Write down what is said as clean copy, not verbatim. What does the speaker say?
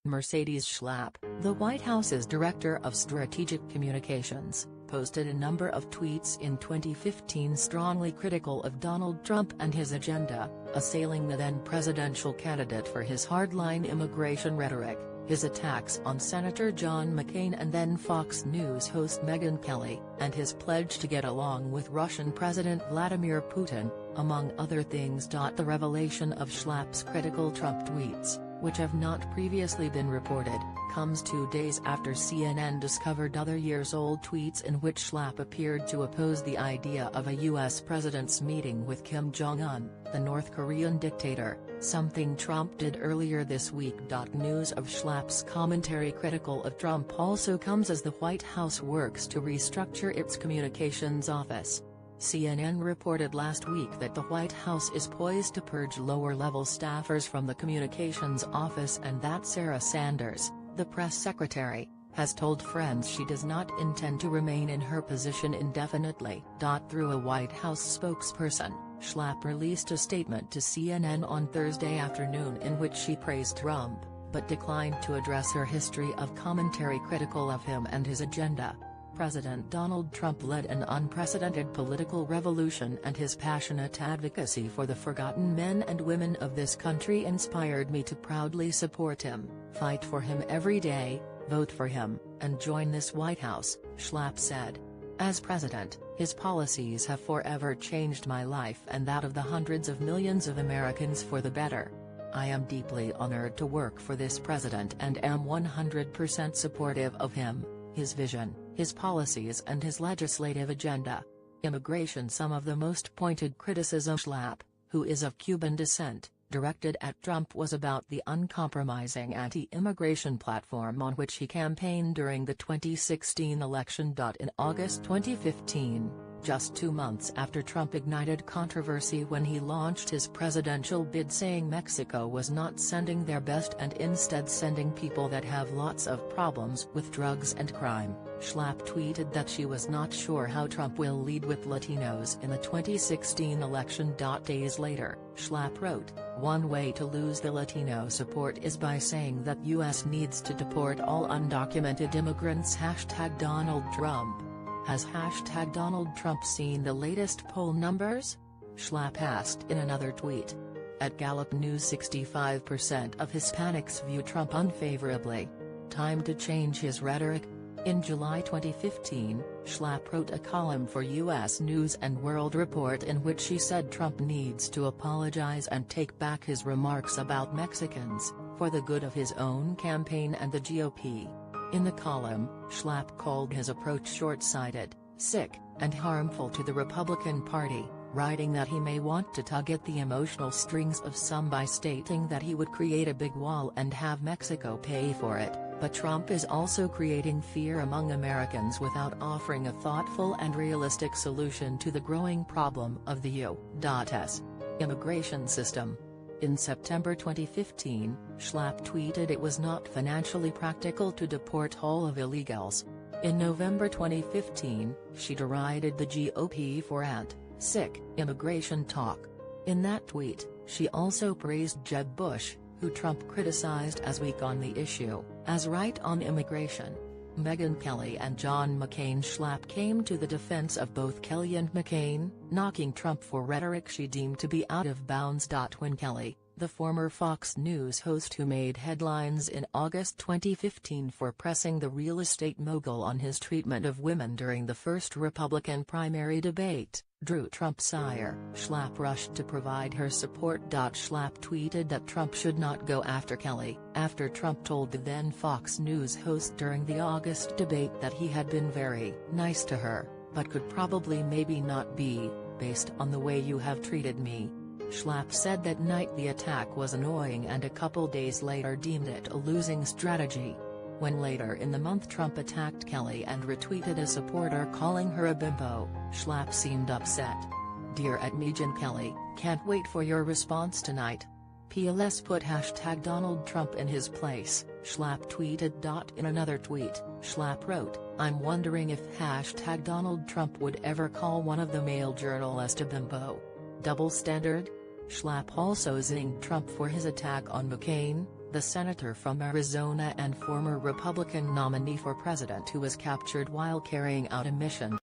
Mercedes Schlapp, the White House's Director of Strategic Communications, posted a number of tweets in 2015 strongly critical of Donald Trump and his agenda, assailing the then-presidential candidate for his hardline immigration rhetoric, his attacks on Senator John McCain and then Fox News host Megyn Kelly, and his pledge to get along with Russian President Vladimir Putin, among other things. The revelation of Schlapp's critical Trump tweets, which have not previously been reported, comes 2 days after CNN discovered other years-old tweets in which Schlapp appeared to oppose the idea of a U.S. president's meeting with Kim Jong-un, the North Korean dictator, something Trump did earlier this week. News of Schlapp's commentary critical of Trump also comes as the White House works to restructure its communications office. CNN reported last week that the White House is poised to purge lower-level staffers from the communications office and that Sarah Sanders, the press secretary, has told friends she does not intend to remain in her position indefinitely. Through a White House spokesperson, Schlapp released a statement to CNN on Thursday afternoon in which she praised Trump, but declined to address her history of commentary critical of him and his agenda. President Donald Trump led an unprecedented political revolution, and his passionate advocacy for the forgotten men and women of this country inspired me to proudly support him, fight for him every day, vote for him, and join this White House, Schlapp said. As president, his policies have forever changed my life and that of the hundreds of millions of Americans for the better. I am deeply honored to work for this president and am 100% supportive of him, his vision, his policies and his legislative agenda. Immigration. Some of the most pointed criticism Schlapp, who is of Cuban descent, directed at Trump was about the uncompromising anti-immigration platform on which he campaigned during the 2016 election. In August 2015, just 2 months after Trump ignited controversy when he launched his presidential bid saying Mexico was not sending their best and instead sending people that have lots of problems with drugs and crime, Schlapp tweeted that she was not sure how Trump will lead with Latinos in the 2016 election. Days later, Schlapp wrote, "One way to lose the Latino support is by saying that U.S. needs to deport all undocumented immigrants." #Donald Trump. Has #Donald Trump seen the latest poll numbers? Schlapp asked in another tweet. At Gallup News, 65% of Hispanics view Trump unfavorably. Time to change his rhetoric? In July 2015, Schlapp wrote a column for U.S. News & World Report in which she said Trump needs to apologize and take back his remarks about Mexicans, for the good of his own campaign and the GOP. In the column, Schlapp called his approach short-sighted, sick, and harmful to the Republican Party, writing that he may want to tug at the emotional strings of some by stating that he would create a big wall and have Mexico pay for it, but Trump is also creating fear among Americans without offering a thoughtful and realistic solution to the growing problem of the U.S. immigration system. In September 2015, Schlapp tweeted it was not financially practical to deport all of illegals. In November 2015, she derided the GOP for sick immigration talk. In that tweet, she also praised Jeb Bush, who Trump criticized as weak on the issue, as right on immigration. Megyn Kelly and John McCain. Schlapp came to the defense of both Kelly and McCain, knocking Trump for rhetoric she deemed to be out of bounds. When Kelly, the former Fox News host who made headlines in August 2015 for pressing the real estate mogul on his treatment of women during the first Republican primary debate, drew Trump's ire, Schlapp rushed to provide her support. Schlapp tweeted that Trump should not go after Kelly, after Trump told the then Fox News host during the August debate that he had been very nice to her, but could probably maybe not be, based on the way you have treated me. Schlapp said that night the attack was annoying and a couple days later deemed it a losing strategy. When later in the month Trump attacked Kelly and retweeted a supporter calling her a bimbo, Schlapp seemed upset. "Dear Megyn Kelly, can't wait for your response tonight. PLS put #Donald Trump in his place," Schlapp tweeted. In another tweet, Schlapp wrote, "I'm wondering if #Donald Trump would ever call one of the male journalists a bimbo. Double standard?" Schlapp also zinged Trump for his attack on McCain, the senator from Arizona and former Republican nominee for president who was captured while carrying out a mission